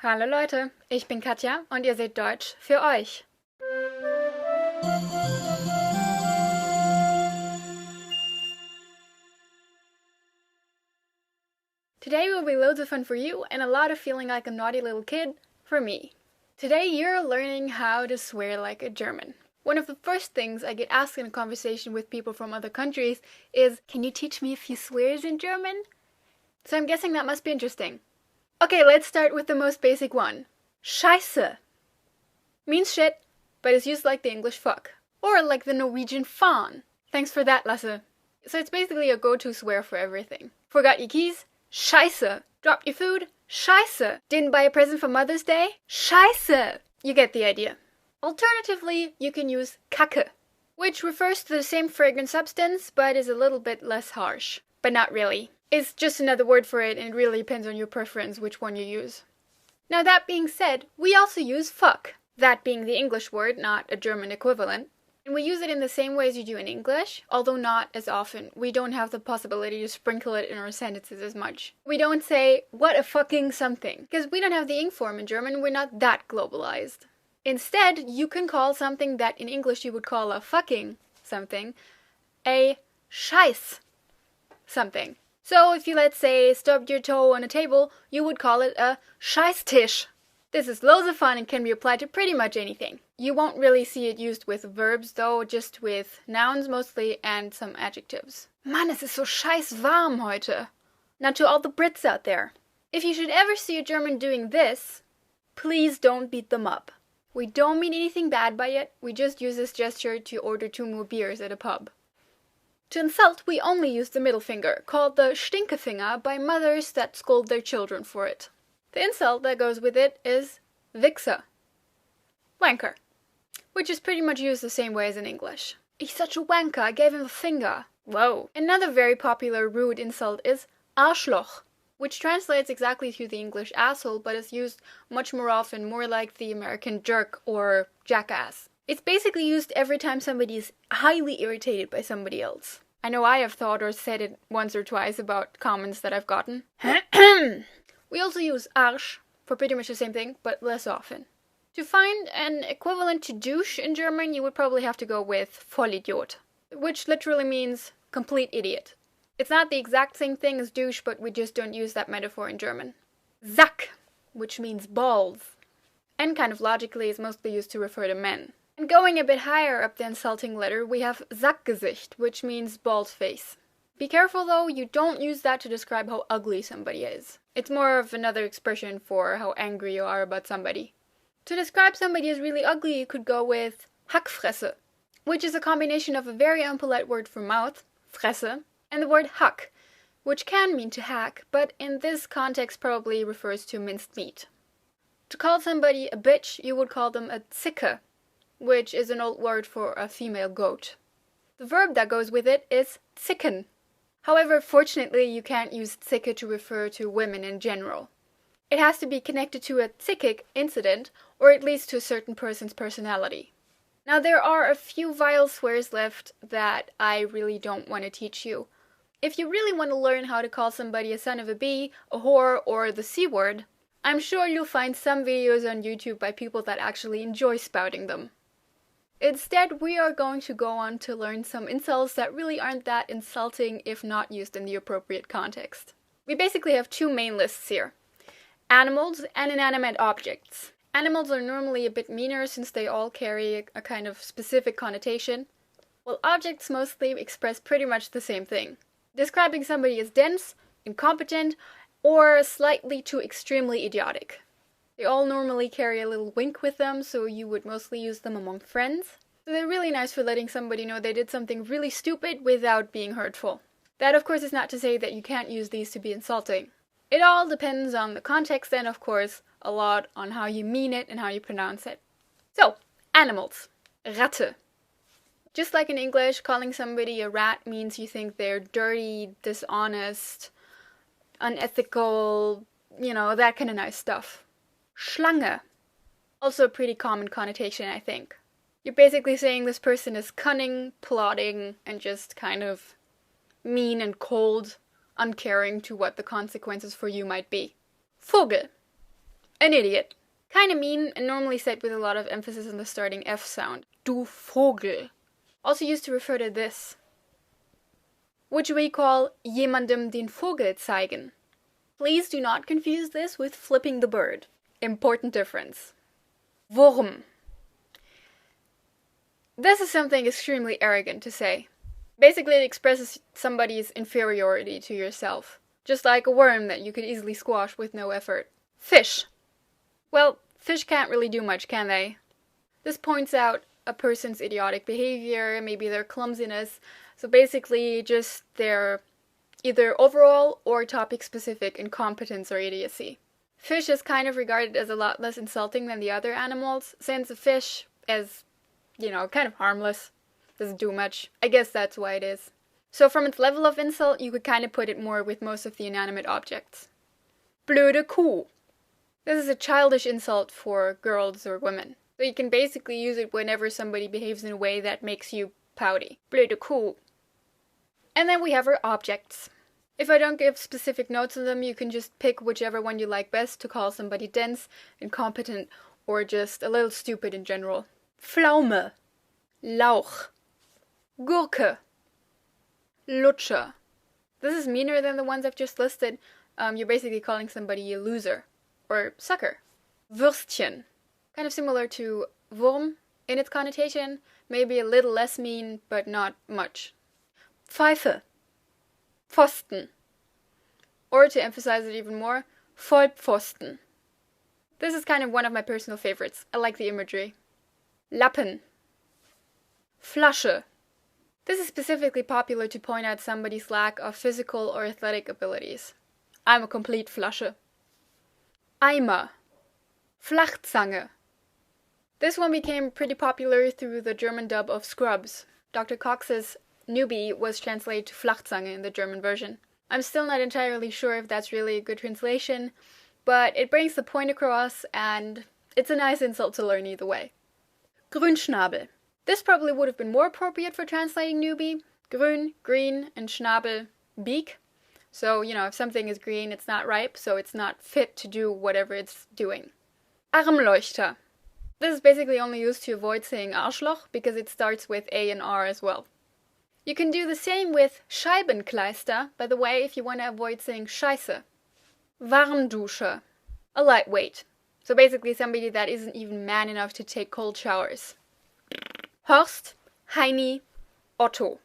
Hallo Leute, ich bin Katja und ihr seht Deutsch für euch. Today will be loads of fun for you and a lot of feeling like a naughty little kid for me. Today you're learning how to swear like a German. One of the first things I get asked in a conversation with people from other countries is, can you teach me a few swears in German? So I'm guessing that must be interesting. Okay, let's start with the most basic one. Scheiße means shit, but is used like the English fuck. Or like the Norwegian fan. Thanks for that, Lasse. So it's basically a go-to swear for everything. Forgot your keys? Scheiße. Dropped your food? Scheiße. Didn't buy a present for Mother's Day? Scheiße. You get the idea. Alternatively, you can use Kacke, which refers to the same fragrant substance, but is a little bit less harsh. But not really. It's just another word for it, and it really depends on your preference which one you use. Now that being said, we also use fuck, that being the English word, not a German equivalent. And we use it in the same way as you do in English, although not as often. We don't have the possibility to sprinkle it in our sentences as much. We don't say, what a fucking something, because we don't have the ing form in German, we're not that globalized. Instead, you can call something that in English you would call a fucking something, a scheiß something. So if you, let's say, stubbed your toe on a table, you would call it a Scheißtisch. This is loads of fun and can be applied to pretty much anything. You won't really see it used with verbs though, just with nouns mostly and some adjectives. Mann, es ist so scheiß warm heute. Now to all the Brits out there. If you should ever see a German doing this, please don't beat them up. We don't mean anything bad by it, we just use this gesture to order 2 more beers at a pub. To insult, we only use the middle finger, called the Stinkefinger by mothers that scold their children for it. The insult that goes with it is Wichser, wanker, which is pretty much used the same way as in English. He's such a wanker, I gave him a finger. Whoa. Another very popular rude insult is Arschloch, which translates exactly to the English asshole, but is used much more often, more like the American jerk or jackass. It's basically used every time somebody is highly irritated by somebody else. I know I have thought or said it once or twice about comments that I've gotten. We also use Arsch for pretty much the same thing, but less often. To find an equivalent to douche in German, you would probably have to go with Vollidiot, which literally means complete idiot. It's not the exact same thing as douche, but we just don't use that metaphor in German. Sack, which means balls, and kind of logically is mostly used to refer to men. And going a bit higher up the insulting letter, we have Sackgesicht, which means bald face. Be careful though, you don't use that to describe how ugly somebody is. It's more of another expression for how angry you are about somebody. To describe somebody as really ugly, you could go with Hackfresse, which is a combination of a very unpolite word for mouth, Fresse, and the word hack, which can mean to hack, but in this context probably refers to minced meat. To call somebody a bitch, you would call them a Zicke, which is an old word for a female goat. The verb that goes with it is zicken. However, fortunately, you can't use Zicke to refer to women in general. It has to be connected to a zickig incident, or at least to a certain person's personality. Now, there are a few vile swears left that I really don't want to teach you. If you really want to learn how to call somebody a son of a bee, a whore, or the C word, I'm sure you'll find some videos on YouTube by people that actually enjoy spouting them. Instead, we are going to go on to learn some insults that really aren't that insulting if not used in the appropriate context. We basically have 2 main lists here: animals and inanimate objects. Animals are normally a bit meaner since they all carry a kind of specific connotation, while objects mostly express pretty much the same thing, describing somebody as dense, incompetent, or slightly too extremely idiotic. They all normally carry a little wink with them, so you would mostly use them among friends. So they're really nice for letting somebody know they did something really stupid without being hurtful. That, of course, is not to say that you can't use these to be insulting. It all depends on the context and, of course, a lot on how you mean it and how you pronounce it. So, animals. Ratte. Just like in English, calling somebody a rat means you think they're dirty, dishonest, unethical, that kind of nice stuff. Schlange. Also a pretty common connotation, I think. You're basically saying this person is cunning, plotting, and just kind of mean and cold, uncaring to what the consequences for you might be. Vogel. An idiot. Kinda mean and normally said with a lot of emphasis on the starting F sound. Du Vogel. Also used to refer to this, which we call jemandem den Vogel zeigen. Please do not confuse this with flipping the bird. Important difference. Wurm. This is something extremely arrogant to say. Basically, it expresses somebody's inferiority to yourself. Just like a worm that you could easily squash with no effort. Fish. Well, fish can't really do much, can they? This points out a person's idiotic behavior, maybe their clumsiness, so basically just their either overall or topic-specific incompetence or idiocy. Fish is kind of regarded as a lot less insulting than the other animals, since a fish is, kind of harmless, doesn't do much. I guess that's why it is. So from its level of insult, you could kind of put it more with most of the inanimate objects. Blöde Kuh. This is a childish insult for girls or women. So you can basically use it whenever somebody behaves in a way that makes you pouty. Blöde Kuh. And then we have our objects. If I don't give specific notes on them, you can just pick whichever one you like best to call somebody dense, incompetent, or just a little stupid in general. Pflaume. Lauch. Gurke. Lutscher. This is meaner than the ones I've just listed. You're basically calling somebody a loser. Or sucker. Würstchen. Kind of similar to Wurm in its connotation, maybe a little less mean, but not much. Pfeife. Pfosten. Or to emphasize it even more, Vollpfosten. This is kind of one of my personal favorites. I like the imagery. Lappen. Flasche. This is specifically popular to point out somebody's lack of physical or athletic abilities. I'm a complete Flasche. Eimer. Flachzange. This one became pretty popular through the German dub of Scrubs. Dr. Cox's newbie was translated to Flachzange in the German version. I'm still not entirely sure if that's really a good translation, but it brings the point across and it's a nice insult to learn either way. Grünschnabel. This probably would have been more appropriate for translating newbie. Grün, green, and Schnabel, beak. So, if something is green, it's not ripe, so it's not fit to do whatever it's doing. Armleuchter. This is basically only used to avoid saying Arschloch, because it starts with A and R as well. You can do the same with Scheibenkleister, by the way, if you want to avoid saying Scheiße. Warmduscher. A lightweight. So basically somebody that isn't even man enough to take cold showers. Horst, Heini, Otto.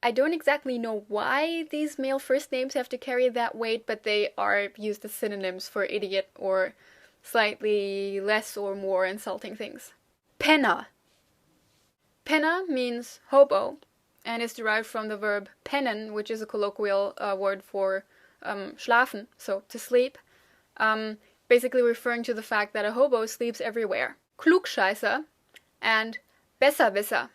I don't exactly know why these male first names have to carry that weight, but they are used as synonyms for idiot or slightly less or more insulting things. Penner. Penner means hobo and is derived from the verb pennen, which is a colloquial word for schlafen, so to sleep, basically referring to the fact that a hobo sleeps everywhere. Klugscheißer and Besserwisser.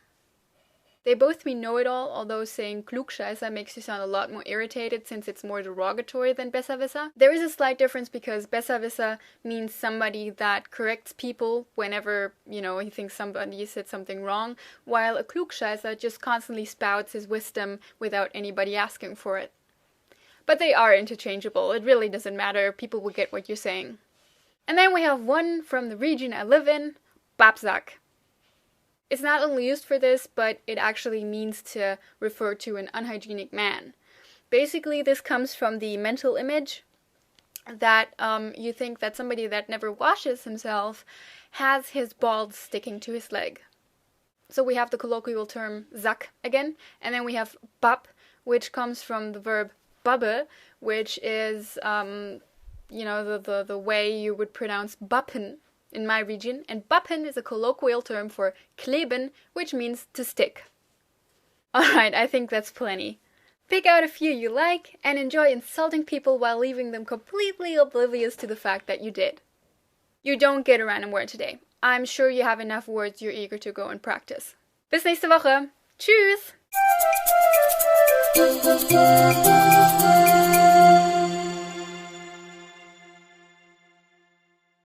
They both mean know-it-all, although saying Klugscheißer makes you sound a lot more irritated since it's more derogatory than Besserwisser. There is a slight difference because Besserwisser means somebody that corrects people whenever, he thinks somebody said something wrong, while a Klugscheißer just constantly spouts his wisdom without anybody asking for it. But they are interchangeable. It really doesn't matter. People will get what you're saying. And then we have one from the region I live in, Babsack. It's not only used for this, but it actually means to refer to an unhygienic man. Basically, this comes from the mental image that you think that somebody that never washes himself has his balls sticking to his leg. So we have the colloquial term Sack again, and then we have Bab, which comes from the verb babbe, which is, the way you would pronounce Bappen in my region, and Bappen is a colloquial term for kleben, which means to stick. Alright, I think that's plenty. Pick out a few you like, and enjoy insulting people while leaving them completely oblivious to the fact that you did. You don't get a random word today. I'm sure you have enough words you're eager to go and practice. Bis nächste Woche. Tschüss!